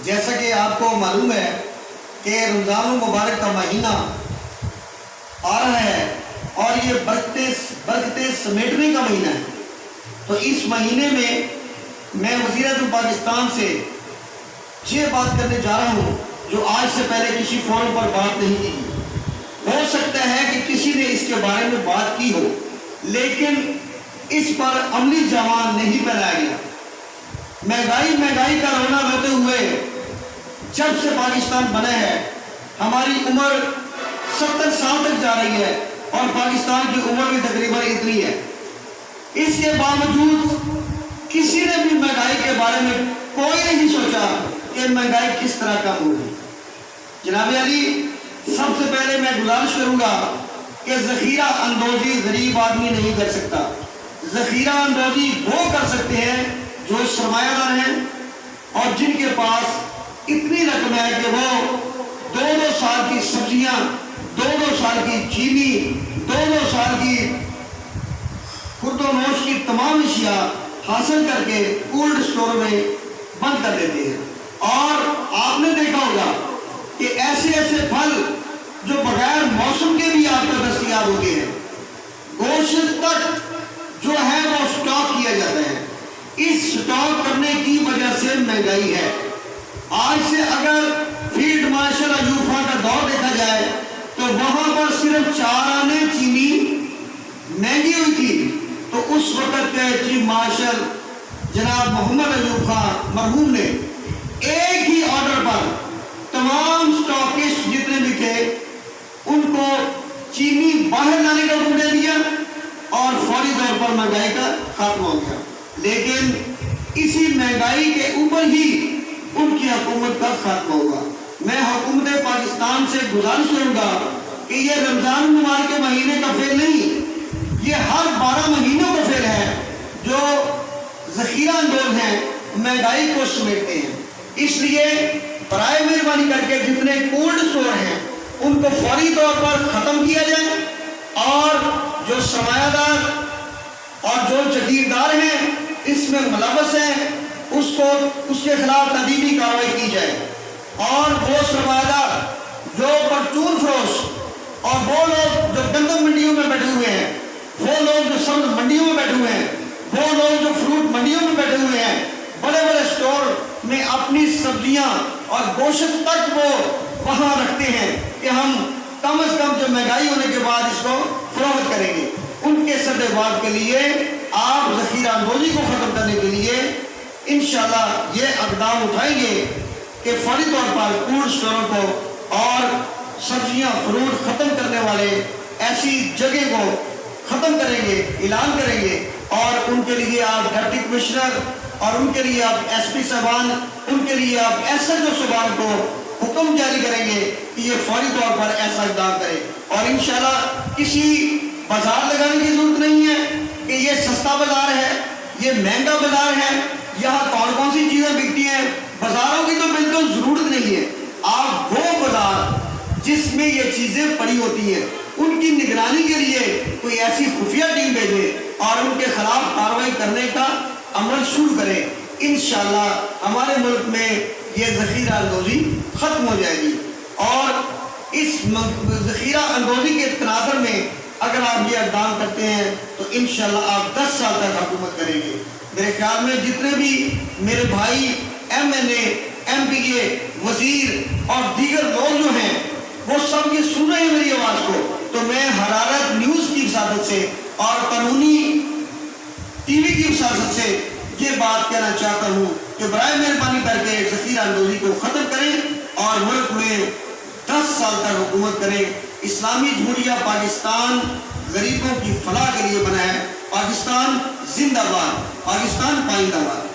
جیسا کہ آپ کو معلوم ہے کہ رمضان المبارک کا مہینہ آ رہا ہے اور یہ برکتیں سمیٹنے کا مہینہ ہے. تو اس مہینے میں وزیر اعظم پاکستان سے یہ بات کرنے جا رہا ہوں جو آج سے پہلے کسی فورم پر بات نہیں کی. ہو سکتا ہے کہ کسی نے اس کے بارے میں بات کی ہو لیکن اس پر عملی جوان نہیں پھیلایا گیا. مہنگائی کا رونا روتے ہوئے جب سے پاکستان بنا ہے ہماری عمر 70 سال تک جا رہی ہے اور پاکستان کی عمر بھی تقریباً اتنی ہے. اس کے باوجود کسی نے بھی مہنگائی کے بارے میں کوئی نہیں سوچا کہ مہنگائی کس طرح کم ہوگی. جناب علی، سب سے پہلے میں گزارش کروں گا کہ ذخیرہ اندوزی غریب آدمی نہیں کر سکتا. ذخیرہ اندوزی وہ کر سکتے ہیں جو سرمایہ دار ہیں اور جن کے پاس اتنی رقم ہے کہ وہ 2 سال کی سبزیاں، 2 سال کی چینی، 2 سال کی خرد و نوش کی تمام اشیاء حاصل کر کے کولڈ سٹور میں بند کر دیتے ہیں. اور آپ نے دیکھا ہوگا کہ ایسے پھل جو بغیر موسم کے بھی آپ کو دستیاب ہوتے ہیں. گوشت تک جو ہے وہ سٹاک کیا جاتا ہے. اس سٹاک کرنے کی وجہ سے مہنگائی ہے. آج سے اگر فیلڈ مارشل ایوب خان کا دور دیکھا جائے تو وہاں پر صرف 4 آنے چینی مہنگی ہوئی تھی. تو اس وقت کے چیف مارشل جناب محمد ایوب خان مرحوم نے ایک ہی آرڈر پر تمام سٹاکسٹ جتنے بھی تھے ان کو چینی باہر لانے کا حکم دے دیا اور فوری طور پر مہنگائی کا خاتمہ ہو گیا. لیکن اسی مہنگائی کے اوپر ہی ان کی حکومت کا خاتمہ ہوا. میں حکومت پاکستان سے گزارش کروں گا کہ یہ رمضان المبارک کے مہینے کا فعل نہیں، یہ ہر 12 مہینوں کا فعل ہے جو ذخیرہ اندوز ہیں، مہنگائی کو سمیٹتے ہیں. اس لیے برائے مہربانی کر کے جتنے کولڈ سٹور ہیں ان کو فوری طور پر ختم کیا جائے اور جو سرمایہ دار اور جو جگیردار ہیں اس میں ملوث ہیں اس کے خلاف تادیبی کارروائی کی جائے. اور وہ سرمایہ دار جو پرچون فروش اور وہ لوگ جو گندم منڈیوں میں بیٹھے ہوئے ہیں، وہ لوگ جو سبز منڈیوں میں بیٹھے ہوئے ہیں، وہ لوگ جو فروٹ منڈیوں میں بیٹھے ہوئے ہیں، بڑے بڑے سٹور میں اپنی سبزیاں اور گوشت تک وہ وہاں رکھتے ہیں کہ ہم کم از کم جو مہنگائی ہونے کے بعد اس کو فروخت کریں گے. ان کے سدباب کے لیے آپ ذخیرہ اندوزی کو ختم کرنے کے لیے انشاءاللہ یہ اقدام اٹھائیں گے کہ فوری طور پر کولڈ سٹوروں کو اور سبزیاں فروٹ ختم کرنے والے ایسی جگہ کو ختم کریں گے، اعلان کریں گے. اور ان کے لیے آپ ڈپٹی کمشنر اور ان کے لیے آپ ایس پی صاحبان، ان کے لیے آپ ایس ایچ او صاحبان کو حکم جاری کریں گے کہ یہ فوری طور پر ایسا اقدام کریں. اور انشاءاللہ کسی بازار لگانے کی ضرورت نہیں ہے کہ یہ سستا بازار ہے، یہ مہنگا بازار ہے، یہاں کون سی چیزیں بکتی ہیں. بازاروں کی تو بالکل ضرورت نہیں ہے. آپ وہ بازار جس میں یہ چیزیں پڑی ہوتی ہیں ان کی نگرانی کے لیے کوئی ایسی خفیہ ٹیم بھیجیں اور ان کے خلاف کارروائی کرنے کا عمل شروع کریں. انشاءاللہ ہمارے ملک میں یہ ذخیرہ اندوزی ختم ہو جائے گی. اور اس ذخیرہ اندوزی کے تناظر میں اگر آپ یہ اقدام کرتے ہیں تو انشاءاللہ آپ 10 سال تک حکومت کریں گے. میرے خیال میں جتنے بھی میرے بھائی ایم این اے، ایم پی اے، وزیر اور دیگر لوگ جو ہیں وہ سب یہ سن رہے ہیں میری آواز کو، تو میں حرارت نیوز کی وساطت سے اور قانونی ٹی وی کی وساطت سے یہ بات کہنا چاہتا ہوں کہ برائے مہربانی کر کے ذخیرہ اندوزی کو ختم کریں اور ملک میں 10 سال تک حکومت کریں. اسلامی جمہوریہ پاکستان غریبوں کی فلاح کے لیے بنا ہے. پاکستان زندہ باد، پاکستان پائندہ باد.